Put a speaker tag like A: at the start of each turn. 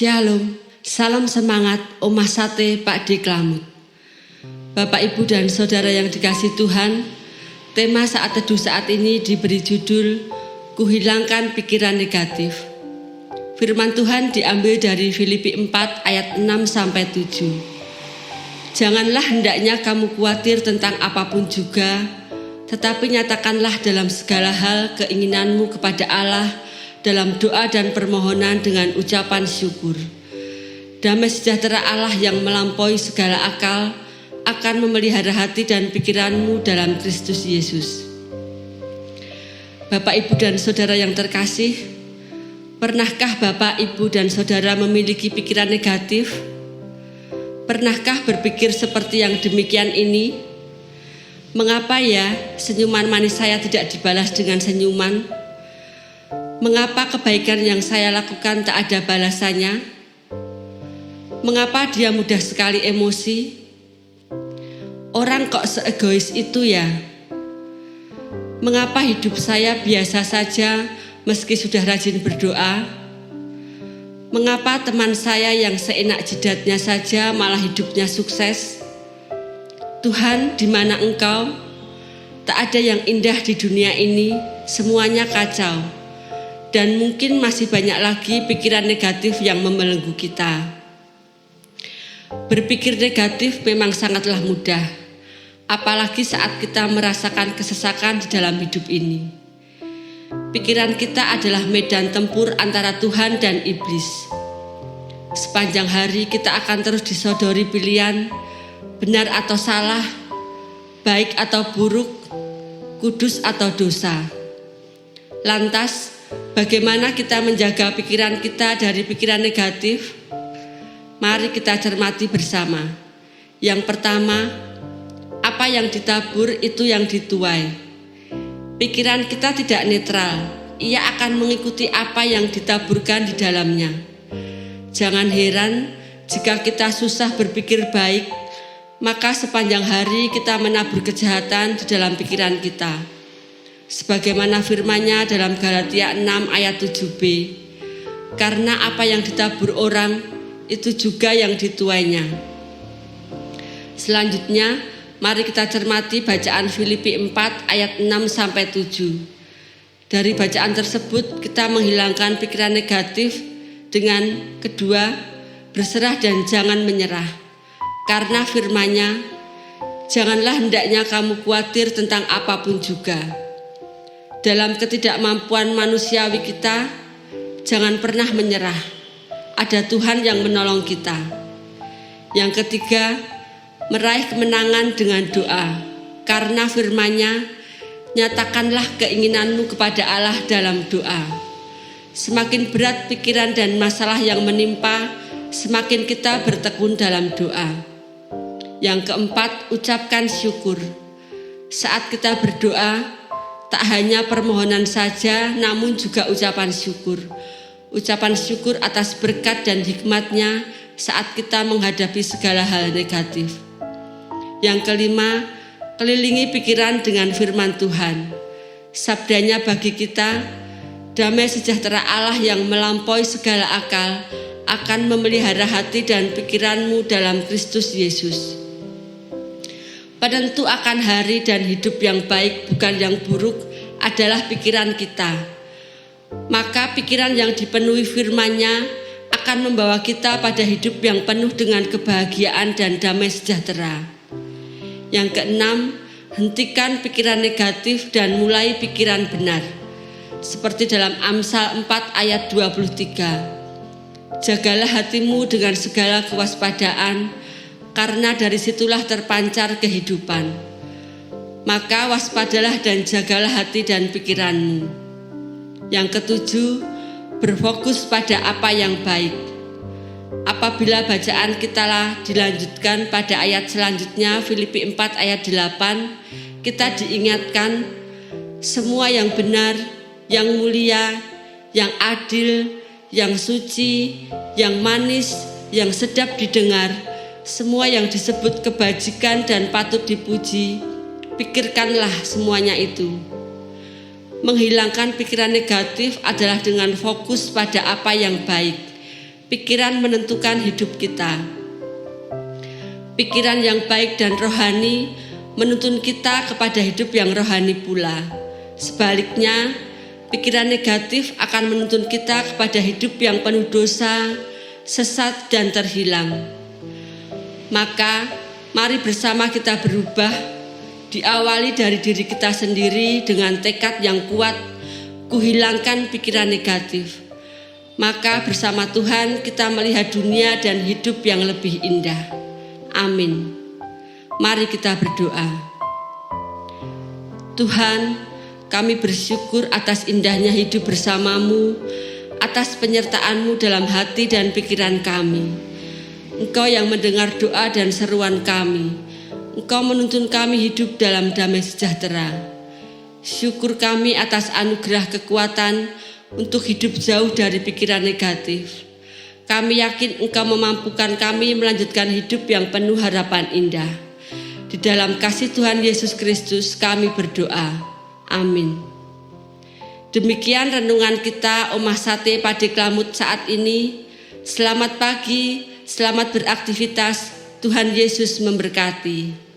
A: Shalom, salam semangat Omah Sate Pak D. Klamut. Bapak, Ibu, dan Saudara yang dikasihi Tuhan, tema saat teduh saat ini diberi judul Kuhilangkan Pikiran Negatif. Firman Tuhan diambil dari Filipi 4 ayat 6-7. Janganlah hendaknya kamu khawatir tentang apapun juga, tetapi nyatakanlah dalam segala hal keinginanmu kepada Allah dalam doa dan permohonan dengan ucapan syukur. Damai sejahtera Allah yang melampaui segala akal akan memelihara hati dan pikiranmu dalam Kristus Yesus. Bapak, Ibu, dan Saudara yang terkasih, pernahkah Bapak, Ibu, dan Saudara memiliki pikiran negatif? Pernahkah berpikir seperti yang demikian ini? Mengapa ya senyuman manis saya tidak dibalas dengan senyuman? Mengapa kebaikan yang saya lakukan tak ada balasannya? Mengapa dia mudah sekali emosi? Orang kok seegois itu ya? Mengapa hidup saya biasa saja meski sudah rajin berdoa? Mengapa teman saya yang seenak jidatnya saja malah hidupnya sukses? Tuhan, di mana Engkau? Tak ada yang indah di dunia ini, semuanya kacau. Dan mungkin masih banyak lagi pikiran negatif yang membelenggu kita. Berpikir negatif memang sangatlah mudah, apalagi saat kita merasakan kesesakan di dalam hidup ini. Pikiran kita adalah medan tempur antara Tuhan dan iblis. Sepanjang hari kita akan terus disodori pilihan, benar atau salah, baik atau buruk, kudus atau dosa. Lantas, bagaimana kita menjaga pikiran kita dari pikiran negatif? Mari kita cermati bersama. Yang pertama, apa yang ditabur itu yang dituai. Pikiran kita tidak netral, ia akan mengikuti apa yang ditaburkan di dalamnya. Jangan heran jika kita susah berpikir baik, maka sepanjang hari kita menabur kejahatan di dalam pikiran kita. Sebagaimana firman-Nya dalam Galatia 6 ayat 7b, karena apa yang ditabur orang, itu juga yang dituainya. Selanjutnya, mari kita cermati bacaan Filipi 4 ayat 6-7. Dari bacaan tersebut, kita menghilangkan pikiran negatif dengan kedua, berserah dan jangan menyerah. Karena firman-Nya, janganlah hendaknya kamu khawatir tentang apapun juga. Dalam ketidakmampuan manusiawi kita, jangan pernah menyerah. Ada Tuhan yang menolong kita. Yang ketiga, meraih kemenangan dengan doa. Karena firman-Nya, nyatakanlah keinginanmu kepada Allah dalam doa. Semakin berat pikiran dan masalah yang menimpa, semakin kita bertekun dalam doa. Yang keempat, ucapkan syukur. Saat kita berdoa, tak hanya permohonan saja, namun juga ucapan syukur. Ucapan syukur atas berkat dan hikmat-Nya saat kita menghadapi segala hal negatif. Yang kelima, kelilingi pikiran dengan firman Tuhan. Sabdanya bagi kita, damai sejahtera Allah yang melampaui segala akal akan memelihara hati dan pikiranmu dalam Kristus Yesus. Penentu akan hari dan hidup yang baik bukan yang buruk adalah pikiran kita. Maka pikiran yang dipenuhi firman-Nya akan membawa kita pada hidup yang penuh dengan kebahagiaan dan damai sejahtera. Yang keenam, hentikan pikiran negatif dan mulai pikiran benar. Seperti dalam Amsal 4 ayat 23. Jagalah hatimu dengan segala kewaspadaan, karena dari situlah terpancar kehidupan. Maka waspadalah dan jagalah hati dan pikiranmu. Yang ketujuh, berfokus pada apa yang baik. Apabila bacaan kita dilanjutkan pada ayat selanjutnya, Filipi 4 ayat 8, kita diingatkan semua yang benar, yang mulia, yang adil, yang suci, yang manis, yang sedap didengar, semua yang disebut kebajikan dan patut dipuji, pikirkanlah semuanya itu. Menghilangkan pikiran negatif adalah dengan fokus pada apa yang baik. pikiran menentukan hidup kita. Pikiran yang baik dan rohani menuntun kita kepada hidup yang rohani pula. Sebaliknya, pikiran negatif akan menuntun kita kepada hidup yang penuh dosa, sesat dan terhilang. Maka, mari bersama kita berubah, diawali dari diri kita sendiri dengan tekad yang kuat, kuhilangkan pikiran negatif. Maka bersama Tuhan kita melihat dunia dan hidup yang lebih indah. Amin. Mari kita berdoa. Tuhan, kami bersyukur atas indahnya hidup bersama-Mu, atas penyertaan-Mu dalam hati dan pikiran kami. Engkau yang mendengar doa dan seruan kami. Engkau menuntun kami hidup dalam damai sejahtera. Syukur kami atas anugerah kekuatan untuk hidup jauh dari pikiran negatif. Kami yakin Engkau memampukan kami melanjutkan hidup yang penuh harapan indah. Di dalam kasih Tuhan Yesus Kristus kami berdoa. Amin. Demikian renungan kita Omah Sate Pade Klamut saat ini. Selamat pagi, selamat beraktivitas. Tuhan Yesus memberkati.